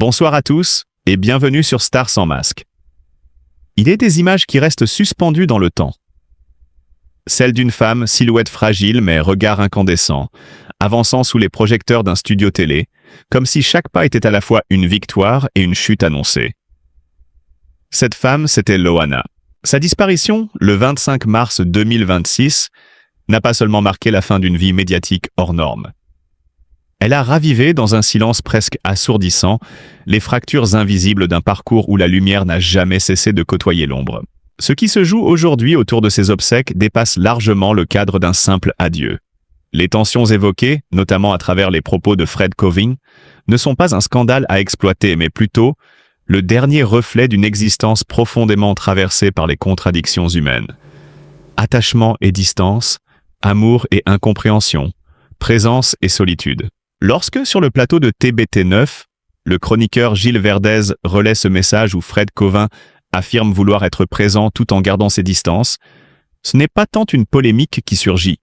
Bonsoir à tous et bienvenue sur Stars sans masque. Il est des images qui restent suspendues dans le temps. Celle d'une femme, silhouette fragile mais regard incandescent, avançant sous les projecteurs d'un studio télé, comme si chaque pas était à la fois une victoire et une chute annoncée. Cette femme, c'était Loana. Sa disparition, le 25 mars 2026, n'a pas seulement marqué la fin d'une vie médiatique hors norme. Elle a ravivé, dans un silence presque assourdissant, les fractures invisibles d'un parcours où la lumière n'a jamais cessé de côtoyer l'ombre. Ce qui se joue aujourd'hui autour de ses obsèques dépasse largement le cadre d'un simple adieu. Les tensions évoquées, notamment à travers les propos de Fred Koving, ne sont pas un scandale à exploiter, mais plutôt le dernier reflet d'une existence profondément traversée par les contradictions humaines. Attachement et distance, amour et incompréhension, présence et solitude. Lorsque, sur le plateau de TBT9, le chroniqueur Gilles Verdez relaie ce message où Fred Koving affirme vouloir être présent tout en gardant ses distances, ce n'est pas tant une polémique qui surgit,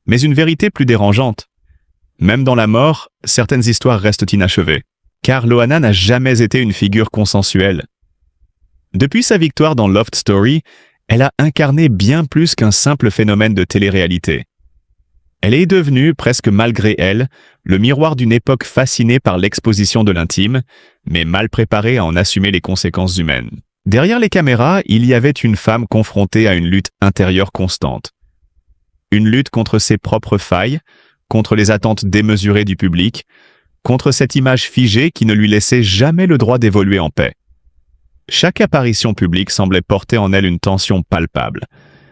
mais une vérité plus dérangeante. Même dans la mort, certaines histoires restent inachevées, car Loana n'a jamais été une figure consensuelle. Depuis sa victoire dans Loft Story, elle a incarné bien plus qu'un simple phénomène de télé-réalité. Elle est devenue, presque malgré elle, le miroir d'une époque fascinée par l'exposition de l'intime, mais mal préparée à en assumer les conséquences humaines. Derrière les caméras, il y avait une femme confrontée à une lutte intérieure constante. Une lutte contre ses propres failles, contre les attentes démesurées du public, contre cette image figée qui ne lui laissait jamais le droit d'évoluer en paix. Chaque apparition publique semblait porter en elle une tension palpable,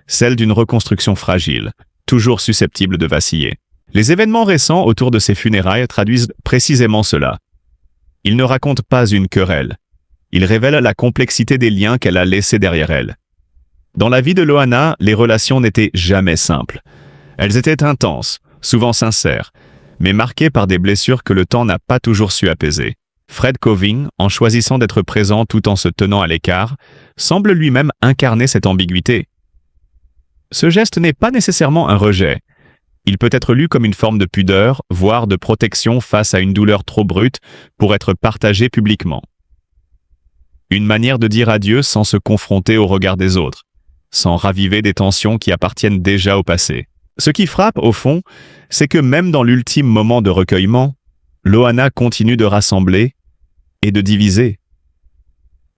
celle d'une reconstruction fragile, toujours susceptible de vaciller. Les événements récents autour de ses funérailles traduisent précisément cela. Ils ne racontent pas une querelle. Ils révèlent la complexité des liens qu'elle a laissés derrière elle. Dans la vie de Loana, les relations n'étaient jamais simples. Elles étaient intenses, souvent sincères, mais marquées par des blessures que le temps n'a pas toujours su apaiser. Fred Koving, en choisissant d'être présent tout en se tenant à l'écart, semble lui-même incarner cette ambiguïté. Ce geste n'est pas nécessairement un rejet. Il peut être lu comme une forme de pudeur, voire de protection face à une douleur trop brute pour être partagée publiquement. Une manière de dire adieu sans se confronter au regard des autres, sans raviver des tensions qui appartiennent déjà au passé. Ce qui frappe, au fond, c'est que même dans l'ultime moment de recueillement, Loana continue de rassembler et de diviser.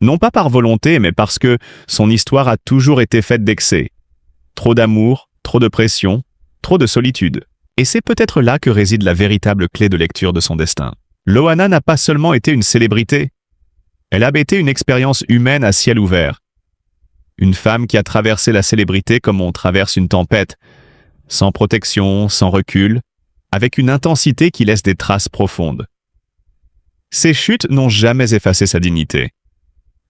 Non pas par volonté, mais parce que son histoire a toujours été faite d'excès. Trop d'amour, trop de pression, trop de solitude. Et c'est peut-être là que réside la véritable clé de lecture de son destin. Loana n'a pas seulement été une célébrité. Elle a été une expérience humaine à ciel ouvert. Une femme qui a traversé la célébrité comme on traverse une tempête, sans protection, sans recul, avec une intensité qui laisse des traces profondes. Ses chutes n'ont jamais effacé sa dignité.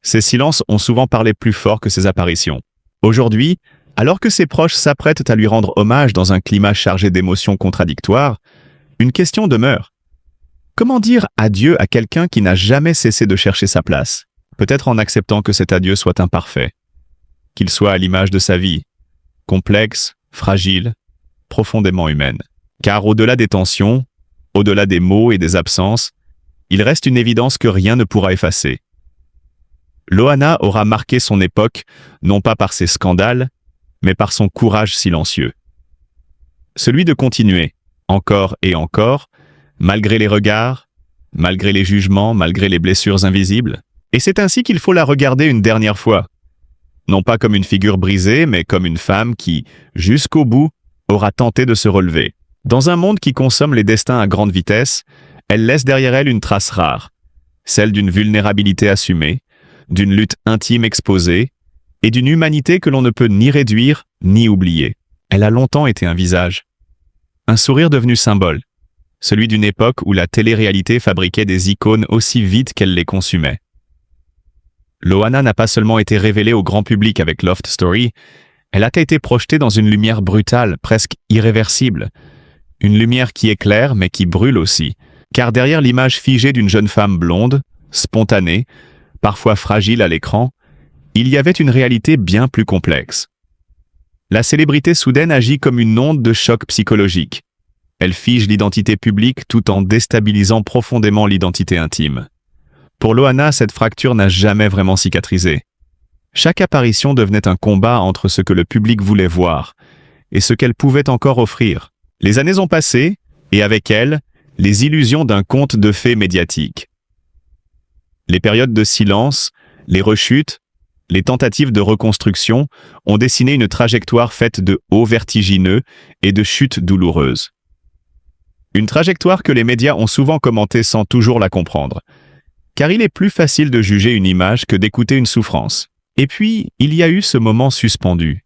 Ses silences ont souvent parlé plus fort que ses apparitions. Aujourd'hui, alors que ses proches s'apprêtent à lui rendre hommage dans un climat chargé d'émotions contradictoires, une question demeure. Comment dire adieu à quelqu'un qui n'a jamais cessé de chercher sa place? Peut-être en acceptant que cet adieu soit imparfait, qu'il soit à l'image de sa vie, complexe, fragile, profondément humaine. Car au-delà des tensions, au-delà des mots et des absences, il reste une évidence que rien ne pourra effacer. Loana aura marqué son époque, non pas par ses scandales, mais par son courage silencieux. Celui de continuer, encore et encore, malgré les regards, malgré les jugements, malgré les blessures invisibles. Et c'est ainsi qu'il faut la regarder une dernière fois. Non pas comme une figure brisée, mais comme une femme qui, jusqu'au bout, aura tenté de se relever. Dans un monde qui consomme les destins à grande vitesse, elle laisse derrière elle une trace rare, celle d'une vulnérabilité assumée, d'une lutte intime exposée, et d'une humanité que l'on ne peut ni réduire ni oublier. Elle a longtemps été un visage, un sourire devenu symbole, celui d'une époque où la télé-réalité fabriquait des icônes aussi vite qu'elle les consumait. Loana n'a pas seulement été révélée au grand public avec Loft Story, elle a été projetée dans une lumière brutale, presque irréversible, une lumière qui éclaire mais qui brûle aussi, car derrière l'image figée d'une jeune femme blonde, spontanée, parfois fragile à l'écran, il y avait une réalité bien plus complexe. La célébrité soudaine agit comme une onde de choc psychologique. Elle fige l'identité publique tout en déstabilisant profondément l'identité intime. Pour Loana, cette fracture n'a jamais vraiment cicatrisé. Chaque apparition devenait un combat entre ce que le public voulait voir et ce qu'elle pouvait encore offrir. Les années ont passé, et avec elles, les illusions d'un conte de fées médiatique. Les périodes de silence, les rechutes, les tentatives de reconstruction ont dessiné une trajectoire faite de hauts vertigineux et de chutes douloureuses. Une trajectoire que les médias ont souvent commentée sans toujours la comprendre, car il est plus facile de juger une image que d'écouter une souffrance. Et puis, il y a eu ce moment suspendu.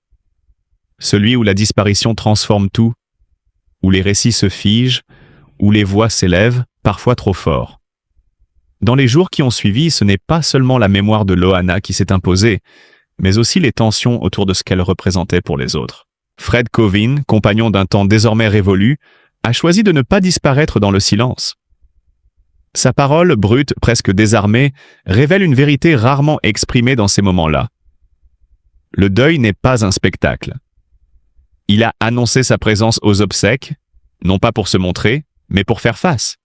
Celui où la disparition transforme tout, où les récits se figent, où les voix s'élèvent, parfois trop fort. Dans les jours qui ont suivi, ce n'est pas seulement la mémoire de Loana qui s'est imposée, mais aussi les tensions autour de ce qu'elle représentait pour les autres. Fred Covin, compagnon d'un temps désormais révolu, a choisi de ne pas disparaître dans le silence. Sa parole, brute, presque désarmée, révèle une vérité rarement exprimée dans ces moments-là. Le deuil n'est pas un spectacle. Il a annoncé sa présence aux obsèques, non pas pour se montrer, mais pour faire face.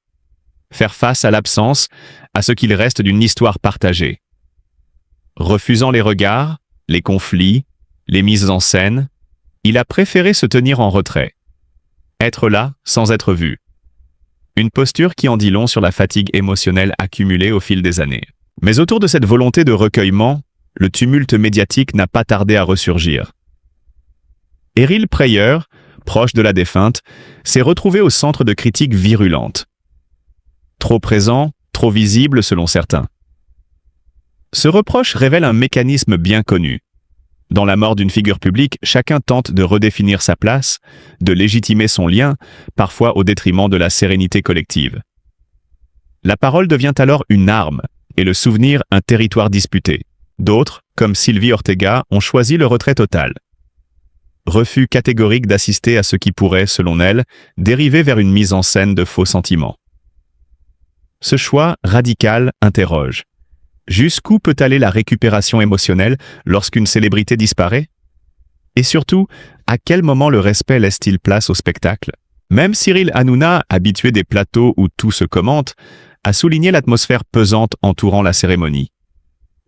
Faire face à l'absence, à ce qu'il reste d'une histoire partagée. Refusant les regards, les conflits, les mises en scène, il a préféré se tenir en retrait. Être là sans être vu. Une posture qui en dit long sur la fatigue émotionnelle accumulée au fil des années. Mais autour de cette volonté de recueillement, le tumulte médiatique n'a pas tardé à ressurgir. Errol Preyer, proche de la défunte, s'est retrouvé au centre de critiques virulentes. Trop présent, trop visible selon certains. Ce reproche révèle un mécanisme bien connu. Dans la mort d'une figure publique, chacun tente de redéfinir sa place, de légitimer son lien, parfois au détriment de la sérénité collective. La parole devient alors une arme, et le souvenir un territoire disputé. D'autres, comme Sylvie Ortega, ont choisi le retrait total. Refus catégorique d'assister à ce qui pourrait, selon elle, dériver vers une mise en scène de faux sentiments. Ce choix radical interroge. Jusqu'où peut aller la récupération émotionnelle lorsqu'une célébrité disparaît? Et surtout, à quel moment le respect laisse-t-il place au spectacle? Même Cyril Hanouna, habitué des plateaux où tout se commente, a souligné l'atmosphère pesante entourant la cérémonie.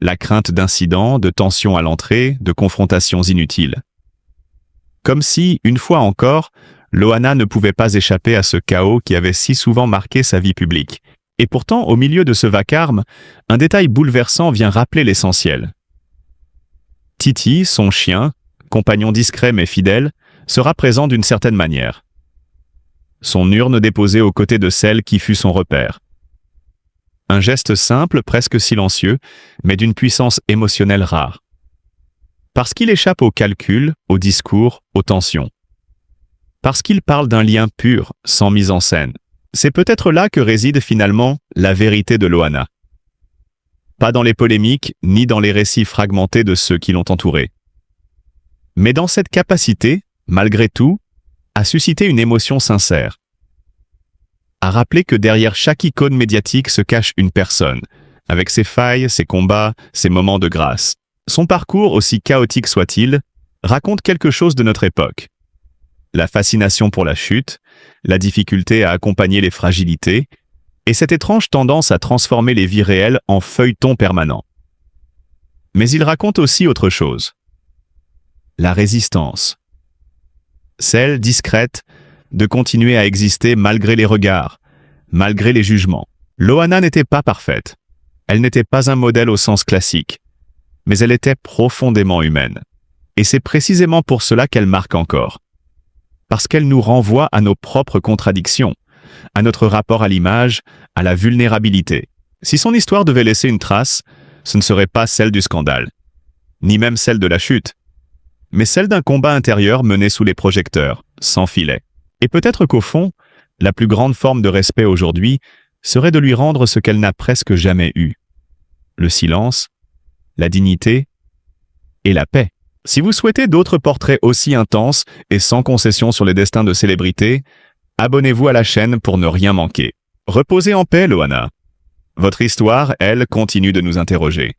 La crainte d'incidents, de tensions à l'entrée, de confrontations inutiles. Comme si, une fois encore, Loana ne pouvait pas échapper à ce chaos qui avait si souvent marqué sa vie publique. Et pourtant, au milieu de ce vacarme, un détail bouleversant vient rappeler l'essentiel. Titi, son chien, compagnon discret mais fidèle, sera présent d'une certaine manière. Son urne déposée aux côtés de celle qui fut son repère. Un geste simple, presque silencieux, mais d'une puissance émotionnelle rare. Parce qu'il échappe au calcul, au discours, aux tensions. Parce qu'il parle d'un lien pur, sans mise en scène. C'est peut-être là que réside finalement la vérité de Loana. Pas dans les polémiques, ni dans les récits fragmentés de ceux qui l'ont entourée. Mais dans cette capacité, malgré tout, à susciter une émotion sincère. À rappeler que derrière chaque icône médiatique se cache une personne, avec ses failles, ses combats, ses moments de grâce. Son parcours, aussi chaotique soit-il, raconte quelque chose de notre époque. La fascination pour la chute, la difficulté à accompagner les fragilités, et cette étrange tendance à transformer les vies réelles en feuilleton permanent. Mais il raconte aussi autre chose. La résistance. Celle discrète de continuer à exister malgré les regards, malgré les jugements. Loana n'était pas parfaite. Elle n'était pas un modèle au sens classique, mais elle était profondément humaine. Et c'est précisément pour cela qu'elle marque encore. Parce qu'elle nous renvoie à nos propres contradictions, à notre rapport à l'image, à la vulnérabilité. Si son histoire devait laisser une trace, ce ne serait pas celle du scandale, ni même celle de la chute, mais celle d'un combat intérieur mené sous les projecteurs, sans filet. Et peut-être qu'au fond, la plus grande forme de respect aujourd'hui serait de lui rendre ce qu'elle n'a presque jamais eu. Le silence, la dignité et la paix. Si vous souhaitez d'autres portraits aussi intenses et sans concession sur les destins de célébrités, abonnez-vous à la chaîne pour ne rien manquer. Reposez en paix, Loana. Votre histoire, elle, continue de nous interroger.